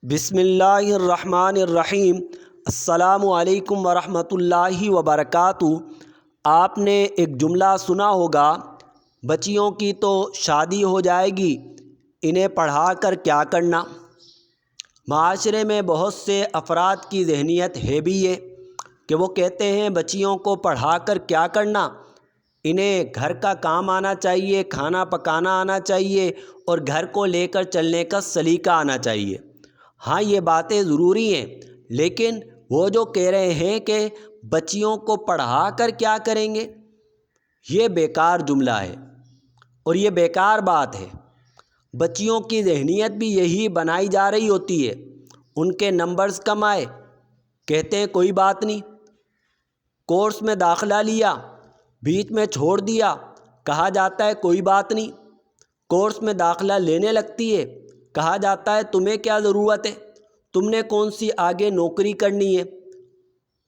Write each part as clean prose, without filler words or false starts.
بسم اللہ الرحمن الرحیم۔ السلام علیکم ورحمۃ اللہ وبرکاتہ۔ آپ نے ایک جملہ سنا ہوگا، بچیوں کی تو شادی ہو جائے گی، انہیں پڑھا کر کیا کرنا۔ معاشرے میں بہت سے افراد کی ذہنیت ہے بھی یہ کہ وہ کہتے ہیں بچیوں کو پڑھا کر کیا کرنا، انہیں گھر کا کام آنا چاہیے، کھانا پکانا آنا چاہیے اور گھر کو لے کر چلنے کا سلیقہ آنا چاہیے۔ ہاں، یہ باتیں ضروری ہیں، لیکن وہ جو کہہ رہے ہیں کہ بچیوں کو پڑھا کر کیا کریں گے، یہ بیکار جملہ ہے اور یہ بیکار بات ہے۔ بچیوں کی ذہنیت بھی یہی بنائی جا رہی ہوتی ہے۔ ان کے نمبرز کم آئے، کہتے ہیں کوئی بات نہیں، کورس میں داخلہ لیا، بیچ میں چھوڑ دیا، کہا جاتا ہے کوئی بات نہیں۔ کورس میں داخلہ لینے لگتی ہے، کہا جاتا ہے تمہیں کیا ضرورت ہے، تم نے کون سی آگے نوکری کرنی ہے،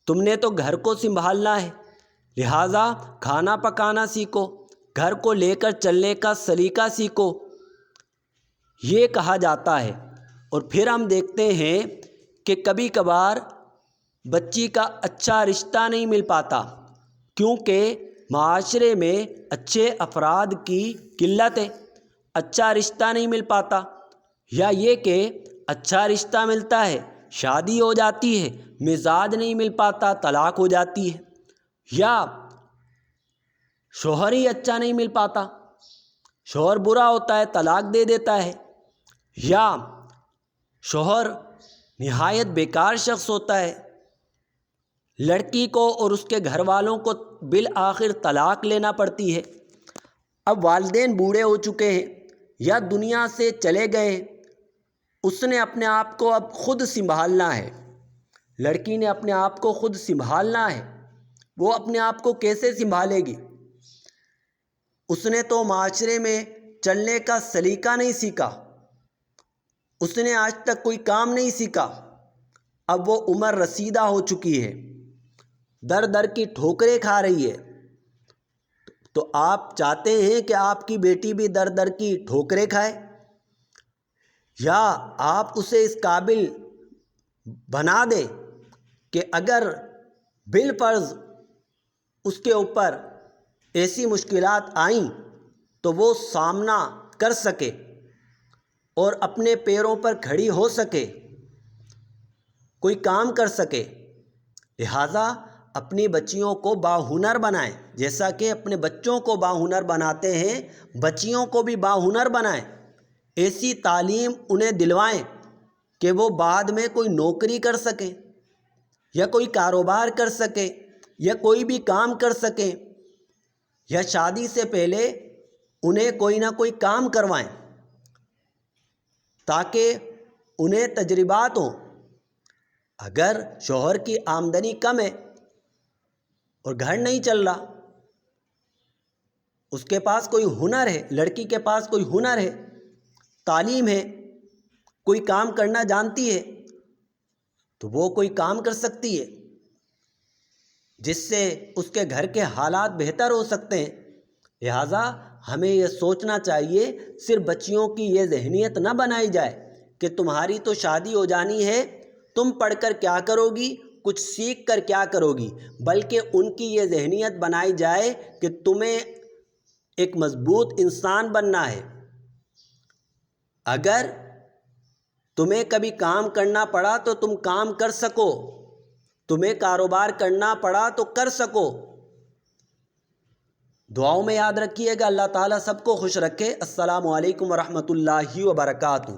تم نے تو گھر کو سنبھالنا ہے، لہٰذا کھانا پکانا سیکھو، گھر کو لے کر چلنے کا سلیقہ سیکھو، یہ کہا جاتا ہے۔ اور پھر ہم دیکھتے ہیں کہ کبھی کبھار بچی کا اچھا رشتہ نہیں مل پاتا، کیونکہ معاشرے میں اچھے افراد کی قلت ہے، اچھا رشتہ نہیں مل پاتا، یا یہ کہ اچھا رشتہ ملتا ہے، شادی ہو جاتی ہے، مزاج نہیں مل پاتا، طلاق ہو جاتی ہے، یا شوہر ہی اچھا نہیں مل پاتا، شوہر برا ہوتا ہے، طلاق دے دیتا ہے، یا شوہر نہایت بیکار شخص ہوتا ہے، لڑکی کو اور اس کے گھر والوں کو بالآخر طلاق لینا پڑتی ہے۔ اب والدین بوڑھے ہو چکے ہیں یا دنیا سے چلے گئے ہیں، اس نے اپنے آپ کو اب خود سنبھالنا ہے، لڑکی نے اپنے آپ کو خود سنبھالنا ہے۔ وہ اپنے آپ کو کیسے سنبھالے گی؟ اس نے تو معاشرے میں چلنے کا سلیقہ نہیں سیکھا، اس نے آج تک کوئی کام نہیں سیکھا، اب وہ عمر رسیدہ ہو چکی ہے، در در کی ٹھوکریں کھا رہی ہے۔ تو آپ چاہتے ہیں کہ آپ کی بیٹی بھی در در کی ٹھوکریں کھائے، یا آپ اسے اس قابل بنا دیں کہ اگر بالفرض اس کے اوپر ایسی مشکلات آئیں تو وہ سامنا کر سکے اور اپنے پیروں پر کھڑی ہو سکے، کوئی کام کر سکے؟ لہٰذا اپنی بچیوں کو باہنر بنائیں، جیسا کہ اپنے بچوں کو باہنر بناتے ہیں، بچیوں کو بھی باہنر بنائیں، ایسی تعلیم انہیں دلوائیں کہ وہ بعد میں کوئی نوکری کر سکیں یا کوئی کاروبار کر سکیں یا کوئی بھی کام کر سکیں، یا شادی سے پہلے انہیں کوئی نہ کوئی کام کروائیں تاکہ انہیں تجربات ہوں۔ اگر شوہر کی آمدنی کم ہے اور گھر نہیں چل رہا، اس کے پاس کوئی ہنر ہے، لڑکی کے پاس کوئی ہنر ہے، تعلیم ہے، کوئی کام کرنا جانتی ہے، تو وہ کوئی کام کر سکتی ہے جس سے اس کے گھر کے حالات بہتر ہو سکتے ہیں۔ لہٰذا ہمیں یہ سوچنا چاہیے، صرف بچیوں کی یہ ذہنیت نہ بنائی جائے کہ تمہاری تو شادی ہو جانی ہے، تم پڑھ کر کیا کرو گی، کچھ سیکھ کر کیا کرو گی، بلکہ ان کی یہ ذہنیت بنائی جائے کہ تمہیں ایک مضبوط انسان بننا ہے۔ اگر تمہیں کبھی کام کرنا پڑا تو تم کام کر سکو، تمہیں کاروبار کرنا پڑا تو کر سکو۔ دعاؤں میں یاد رکھیے گا۔ اللہ تعالیٰ سب کو خوش رکھے۔ السلام علیکم ورحمۃ اللہ وبرکاتہ۔